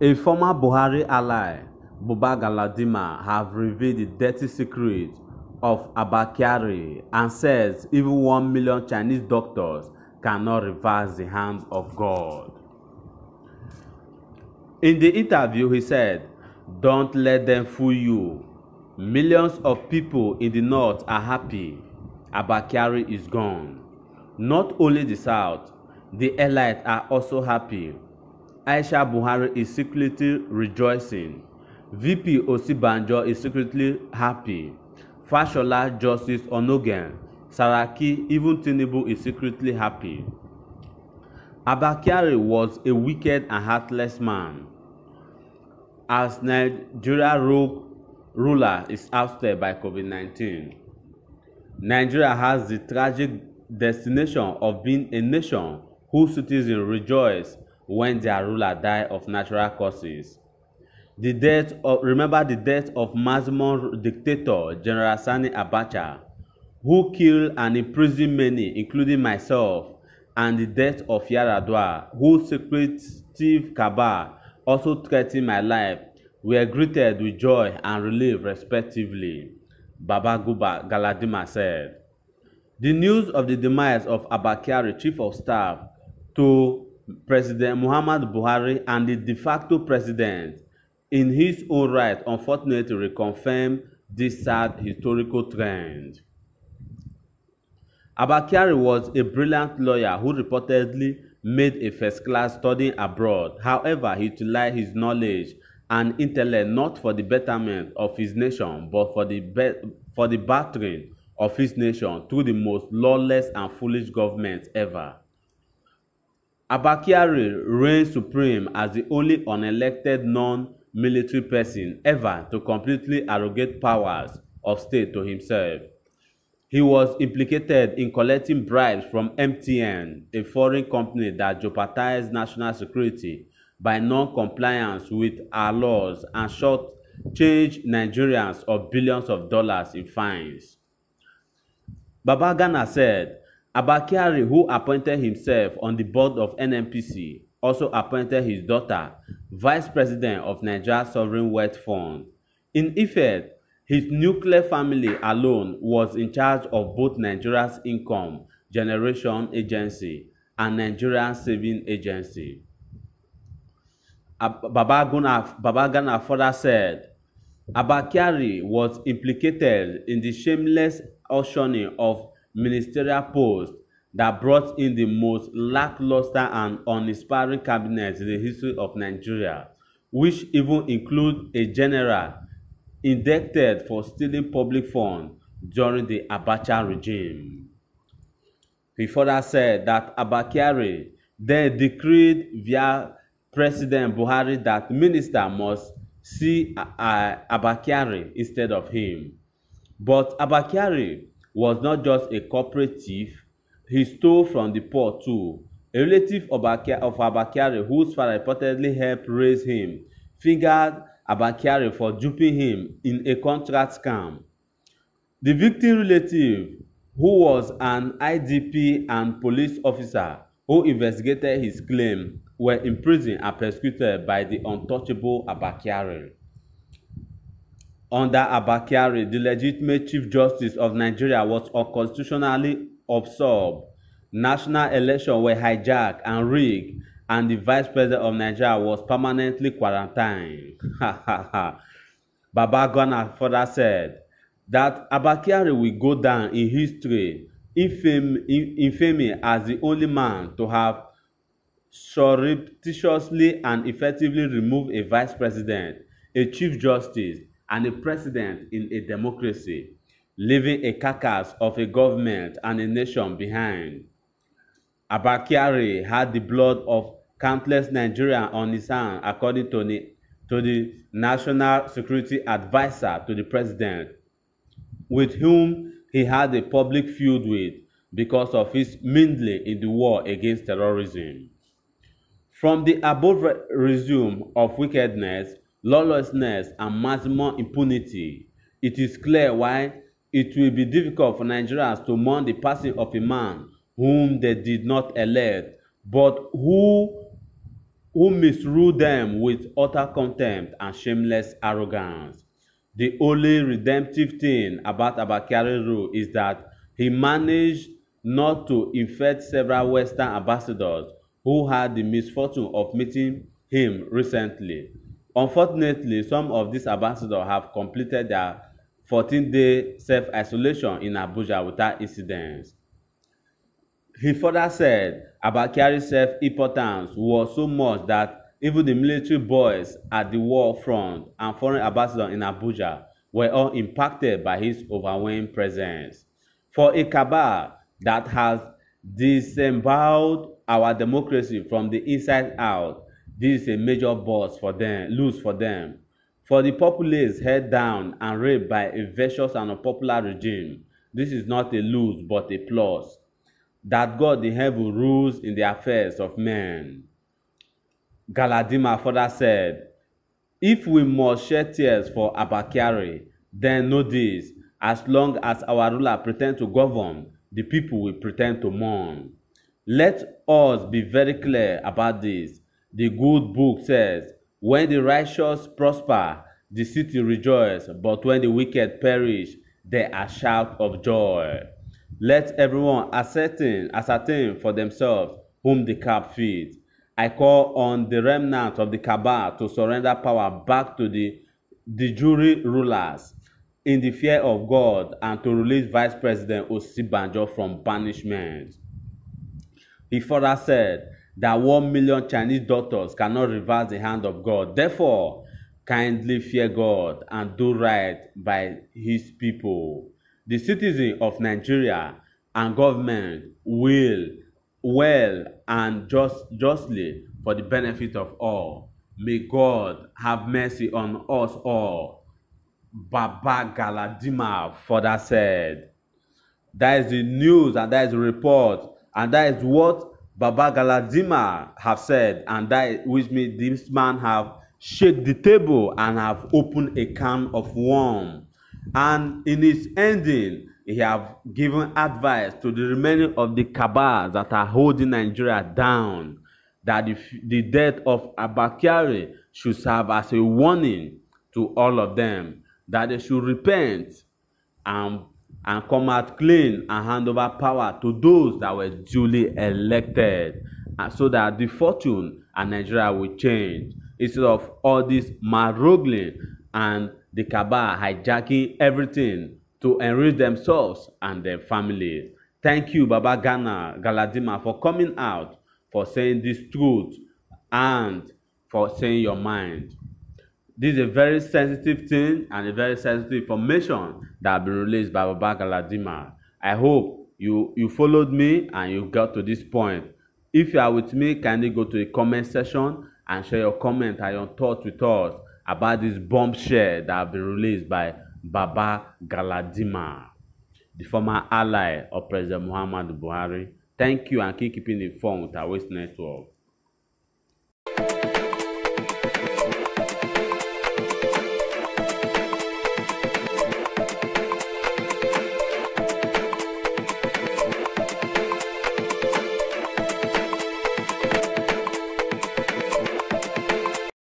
A former Buhari ally, Buba Galadima, have revealed the dirty secret of Abba Kyari and says even 1 million Chinese doctors cannot reverse the hands of God. In the interview, he said, "Don't let them fool you. Millions of people in the north are happy. Abba Kyari is gone. Not only the south, the elite are also happy. Aisha Buhari is secretly rejoicing. VP Osibanjo is secretly happy. Fashola, Justice Onogen, Saraki, even Tinubu is secretly happy." Abba Kyari was a wicked and heartless man. As Nigeria ruler is ousted by COVID-19, Nigeria has the tragic destination of being a nation whose citizens rejoice when their ruler dies of natural causes. Remember the death of maximum dictator General Sani Abacha, who killed and imprisoned many, including myself, and the death of Yaradua, whose secretive cabal also threatened my life, were greeted with joy and relief respectively, Baba Galadima said. The news of the demise of Abba Kyari, Chief of Staff to President Muhammadu Buhari and the de facto president, in his own right, unfortunately reconfirmed this sad historical trend. Abba Kyari was a brilliant lawyer who reportedly made a first-class studying abroad. However, he utilized his knowledge and intellect not for the betterment of his nation, but for the battering of his nation through the most lawless and foolish government ever. Abba Kyari reigned supreme as the only unelected non-military person ever to completely arrogate powers of state to himself. He was implicated in collecting bribes from MTN, a foreign company that jeopardized national security by non-compliance with our laws and short-changed Nigerians of billions of dollars in fines. Baba Gana said, Abba Kyari, who appointed himself on the board of NNPC, also appointed his daughter vice president of Nigeria Sovereign Wealth Fund. In effect, his nuclear family alone was in charge of both Nigeria's Income Generation Agency and Nigerian Saving Agency. Baba Gana further said, Abba Kyari was implicated in the shameless auctioning of ministerial posts that brought in the most lackluster and uninspiring cabinets in the history of Nigeria, which even include a general indicted for stealing public funds during the Abacha regime. He further said that Abba Kyari then decreed via President Buhari that minister must see Abba Kyari instead of him. But Abba Kyari was not just a corporate thief, he stole from the poor too. A relative of Abba Kyari, whose father reportedly helped raise him, fingered Abba Kyari for duping him in a contract scam. The victim relative, who was an IDP and police officer who investigated his claim, were imprisoned and persecuted by the untouchable Abba Kyari. Under Abba Kyari, the legitimate Chief Justice of Nigeria was unconstitutionally absorbed. National elections were hijacked and rigged, and the Vice President of Nigeria was permanently quarantined. Baba Gana further said that Abba Kyari will go down in history infamy as the only man to have surreptitiously and effectively removed a vice president, a chief justice, and a president in a democracy, leaving a carcass of a government and a nation behind. Abba Kyari had the blood of countless Nigerians on his hands, according to the National Security Advisor to the President, with whom he had a public feud with because of his meddling in the war against terrorism. From the above resume of wickedness, lawlessness, and maximum impunity, it is clear why it will be difficult for Nigerians to mourn the passing of a man whom they did not elect, but who who misruled them with utter contempt and shameless arrogance. The only redemptive thing about Abba Kyari's rule is that he managed not to infect several Western ambassadors who had the misfortune of meeting him recently. Unfortunately, some of these ambassadors have completed their 14-day self-isolation in Abuja without incidents. He further said Abba Kyari's self-importance was so much that even the military boys at the war front and foreign ambassadors in Abuja were all impacted by his overwhelming presence. For a cabal that has disemboweled our democracy from the inside out, this is a major lose for them. For the populace held down and raped by a vicious and unpopular regime, this is not a lose but a plus. That God in heaven rules in the affairs of men. Galadima further said, if we must shed tears for Abba Kyari, then know this, as long as our ruler pretend to govern, the people will pretend to mourn. Let us be very clear about this. The good book says, when the righteous prosper, the city rejoices, but when the wicked perish, there are shouts of joy. Let everyone ascertain for themselves whom the cap feeds. I call on the remnant of the cabal to surrender power back to the jury rulers in the fear of God and to release Vice President Osibanjo from banishment. He further said that 1 million Chinese doctors cannot reverse the hand of God. Therefore, kindly fear God and do right by his people. The citizens of Nigeria and government will well and justly for the benefit of all. May God have mercy on us all. Baba Galadima further said. That is the news and that is the report and that is what Baba Galadima have said, and that which means this man have shake the table and have opened a can of worms. And in his ending, he have given advice to the remaining of the cabals that are holding Nigeria down, that the death of Abba Kyari should serve as a warning to all of them, that they should repent and come out clean and hand over power to those that were duly elected, so that the fortune and Nigeria will change, instead of all this maroggling and the cabal hijacking everything to enrich themselves and their families. Thank you, Baba Galadima, for coming out, for saying this truth, and for saying your mind. This is a very sensitive thing and a very sensitive information that will be released by Baba Galadima. I hope you followed me and you got to this point. If you are with me, kindly go to the comment section and share your comment and your thoughts with us about this bombshell that will be released by Baba Galadima, the former ally of President Muhammadu Buhari. Thank you and keep keeping informed with our Waste Network.